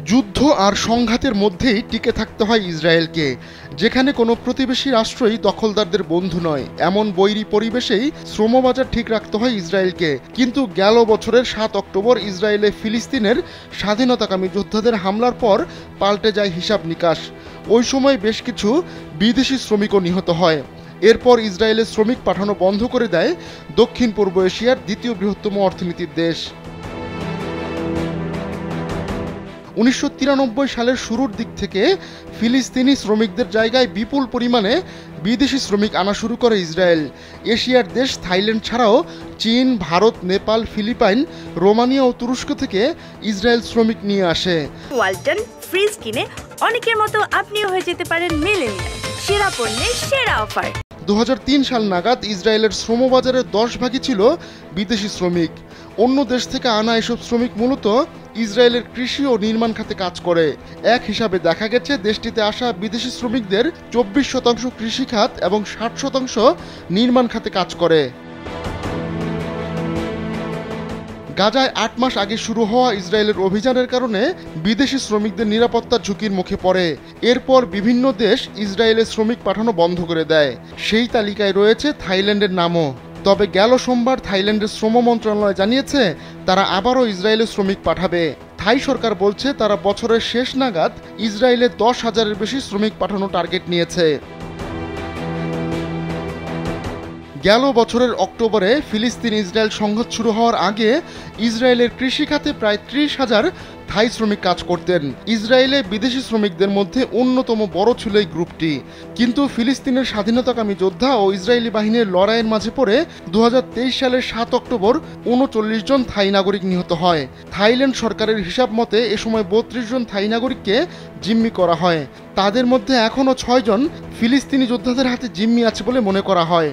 যুদ্ধ আর সংঘাতের মধ্যেই টিকে থাকতে হয় ইসরায়েলকে, যেখানে কোনো প্রতিবেশী রাষ্ট্রই দখলদারদের বন্ধু নয়। এমন বৈরী পরিবেশেই শ্রমবাজার ঠিক রাখতে হয় ইসরায়েলকে। কিন্তু গেল বছরের ৭ অক্টোবর ইসরায়েলে ফিলিস্তিনের স্বাধীনতাকামী যোদ্ধাদের হামলার পর পাল্টে যায় হিসাব নিকাশ। ওই সময় বেশ কিছু বিদেশি শ্রমিকও নিহত হয়। এরপর ইসরায়েলে শ্রমিক পাঠানো বন্ধ করে দেয় দক্ষিণ পূর্ব এশিয়ার দ্বিতীয় বৃহত্তম অর্থনীতির দেশ। ১৯৯৩ সালের শুরুর দিক থেকে ফিলিস্তিনি শ্রমিকদের জায়গায় বিপুল পরিমাণে বিদেশি শ্রমিক আনা শুরু করে ইসরায়েল। এশিয়ার দেশ থাইল্যান্ড ছাড়াও চীন, ভারত, নেপাল, ফিলিপাইন, রোমানিয়া ও তুরস্ক থেকে ইসরায়েল শ্রমিক নিয়ে আসে। ওয়ালটন ফ্রিজ কিনে অনেকের মতো আপনিও হয়ে যেতে পারেন মিলেনিয়াল। সেরা পণ্যের সেরা অফার। ২০০৩ সাল নাগাদ ইসরায়েলের শ্রমবাজারের ১০ ভাগই ছিল বিদেশি শ্রমিক। অন্য দেশ থেকে আনা এসব শ্রমিক মূলত ইসরায়েলের কৃষি ও নির্মাণ খাতে কাজ করে। এক হিসাবে দেখা গেছে দেশটিতে আসা বিদেশি শ্রমিকদের ২৪% কৃষিখাত এবং ৬০% নির্মাণ খাতে কাজ করে। গাজায় ৮ মাস আগে শুরু হওয়া ইসরায়েলের অভিযানের কারণে বিদেশি শ্রমিকদের নিরাপত্তার ঝুঁকির মুখে পড়ে। এরপর বিভিন্ন দেশ ইসরায়েলে শ্রমিক পাঠানো বন্ধ করে দেয়। সেই তালিকায় রয়েছে থাইল্যান্ডের নামও। তবে গেল সোমবার থাইল্যান্ডের শ্রম মন্ত্রণালয় জানিয়েছে তারা আবারও ইসরায়েলে শ্রমিক পাঠাবে। থাই সরকার বলছে তারা বছরের শেষ নাগাদ ইসরায়েলে ১০,০০০-এর বেশি শ্রমিক পাঠানো টার্গেট নিয়েছে। গেল বছরের অক্টোবরে ফিলিস্তিন ইসরায়েল সংঘাত শুরু হওয়ার আগে ইসরায়েলের কৃষিখাতে প্রায় ৩০,০০০ থাই শ্রমিক কাজ করতেন। ইসরায়েলে বিদেশি শ্রমিকদের মধ্যে অন্যতম বড় ছিল এই গ্রুপটি। কিন্তু ফিলিস্তিনের স্বাধীনতাকামী যোদ্ধা ও ইসরায়েলি বাহিনীর লড়াইয়ের মাঝে পড়ে ২০২৩ সালের ৭ অক্টোবর ৩৯ জন থাই নাগরিক নিহত হয়। থাইল্যান্ড সরকারের হিসাব মতে এ সময় ৩২ জন থাই নাগরিককে জিম্মি করা হয়। তাদের মধ্যে এখনও ৬ জন ফিলিস্তিনি যোদ্ধাদের হাতে জিম্মি আছে বলে মনে করা হয়।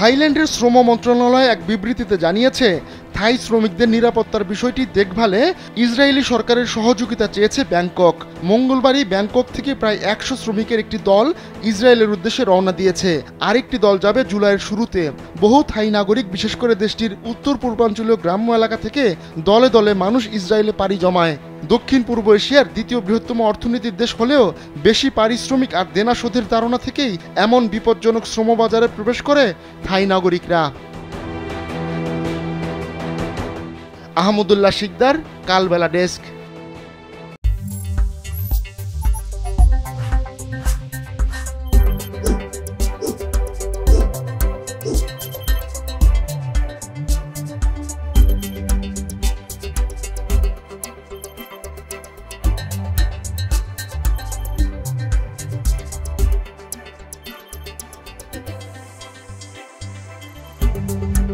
থাইল্যান্ডের শ্রম মন্ত্রণালয় এক বিবৃতিতে জানিয়েছে থাই শ্রমিকদের নিরাপত্তার বিষয়টি দেখভালে ইসরায়েলি সরকারের সহযোগিতা চেয়েছে ব্যাংকক। মঙ্গলবারই ব্যাংকক থেকে প্রায় ১০০ শ্রমিকের একটি দল ইসরায়েলের উদ্দেশ্যে রওনা দিয়েছে। আরেকটি দল যাবে জুলাইয়ের শুরুতে। বহু থাই নাগরিক, বিশেষ করে দেশটির উত্তর পূর্বাঞ্চলীয় গ্রাম্য এলাকা থেকে দলে দলে মানুষ ইসরায়েলে পাড়ি জমায়। দক্ষিণ পূর্ব এশিয়ার দ্বিতীয় বৃহত্তম অর্থনীতির দেশ হলেও বেশি পারিশ্রমিক আর দেনা শোধের ধারণা থেকেই এমন বিপজ্জনক শ্রমবাজারে প্রবেশ করে থাই নাগরিকরা। আহমদুল্লাহ শিকদার, কালবেলা ডেস্ক। you